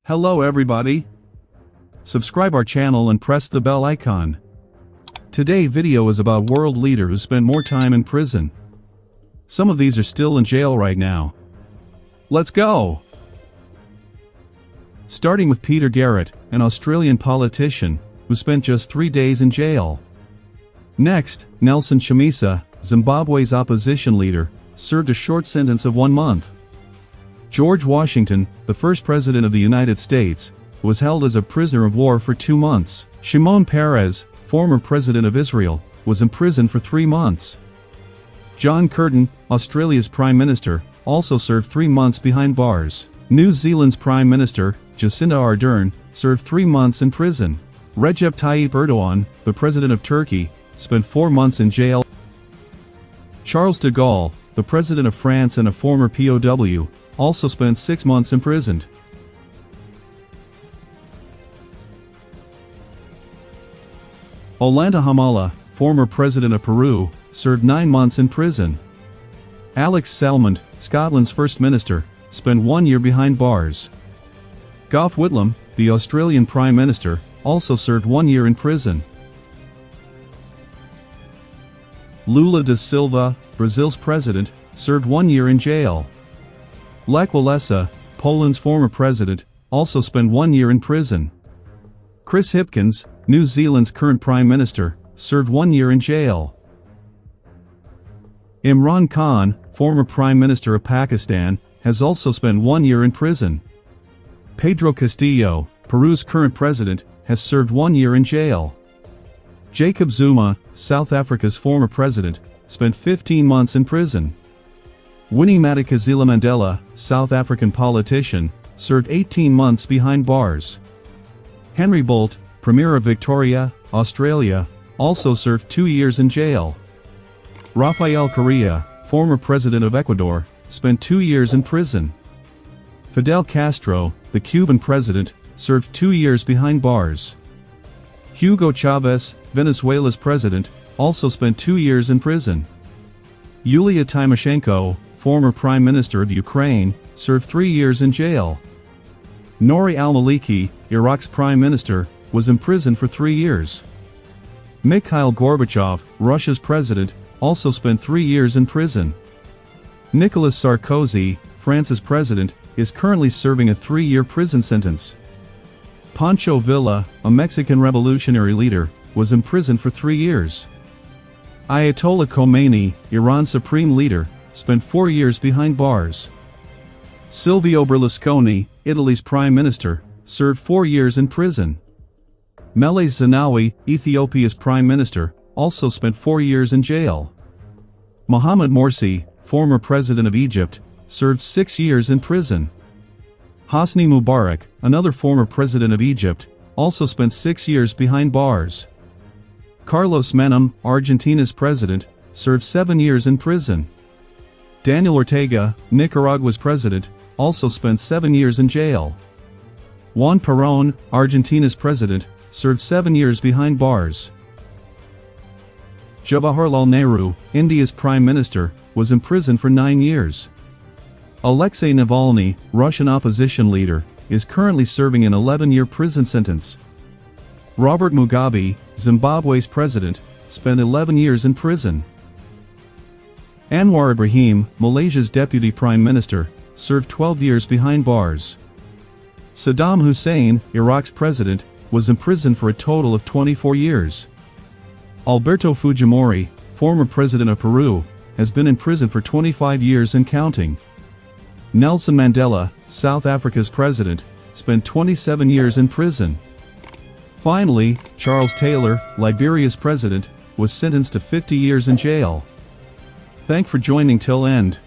Hello everybody. Subscribe our channel and press the bell icon. Today video is about world leader who spent more time in prison. Some of these are still in jail right now. Let's go! Starting with Peter Garrett, an Australian politician, who spent just 3 days in jail. Next, Nelson Chamisa, Zimbabwe's opposition leader, served a short sentence of 1 month. George Washington, the first president of the United States, was held as a prisoner of war for 2 months. Shimon Peres, former president of Israel, was imprisoned for 3 months. John Curtin, Australia's Prime Minister, also served 3 months behind bars. New Zealand's Prime Minister, Jacinda Ardern, served 3 months in prison. Recep Tayyip Erdogan, the president of Turkey, spent 4 months in jail. Charles de Gaulle, the president of France and a former POW, also spent 6 months imprisoned. Ollanta Humala, former president of Peru, served 9 months in prison. Alex Salmond, Scotland's first minister, spent 1 year behind bars. Gough Whitlam, the Australian Prime Minister, also served 1 year in prison. Lula da Silva, Brazil's president, served 1 year in jail. Lech Walesa, Poland's former president, also spent 1 year in prison. Chris Hipkins, New Zealand's current Prime Minister, served 1 year in jail. Imran Khan, former Prime Minister of Pakistan, has also spent 1 year in prison. Pedro Castillo, Peru's current president, has served 1 year in jail. Jacob Zuma, South Africa's former president, spent 15 months in prison. Winnie Madikizela Mandela, South African politician, served 18 months behind bars. Henry Bolt, Premier of Victoria, Australia, also served 2 years in jail. Rafael Correa, former president of Ecuador, spent 2 years in prison. Fidel Castro, the Cuban president, served 2 years behind bars. Hugo Chavez, Venezuela's president, also spent 2 years in prison. Yulia Tymoshenko, former Prime Minister of Ukraine, served 3 years in jail. Nouri al-Maliki, Iraq's Prime Minister, was imprisoned for 3 years. Mikhail Gorbachev, Russia's president, also spent 3 years in prison. Nicolas Sarkozy, France's president, is currently serving a 3-year prison sentence. Pancho Villa, a Mexican revolutionary leader, was imprisoned for 3 years. Ayatollah Khomeini, Iran's supreme leader, spent 4 years behind bars. Silvio Berlusconi, Italy's prime minister, served 4 years in prison. Meles Zenawi, Ethiopia's prime minister, also spent 4 years in jail. Mohamed Morsi, former president of Egypt, served 6 years in prison. Hosni Mubarak, another former president of Egypt, also spent 6 years behind bars. Carlos Menem, Argentina's president, served 7 years in prison. Daniel Ortega, Nicaragua's president, also spent 7 years in jail. Juan Perón, Argentina's president, served 7 years behind bars. Jawaharlal Nehru, India's prime minister, was imprisoned for 9 years. Alexei Navalny, Russian opposition leader, is currently serving an 11-year prison sentence. Robert Mugabe, Zimbabwe's president, spent 11 years in prison. Anwar Ibrahim, Malaysia's deputy prime minister, served 12 years behind bars. Saddam Hussein, Iraq's president, was imprisoned for a total of 24 years. Alberto Fujimori, former president of Peru, has been in prison for 25 years and counting. Nelson Mandela, South Africa's president, spent 27 years in prison. Finally, Charles Taylor, Liberia's president, was sentenced to 50 years in jail. Thanks for joining till end.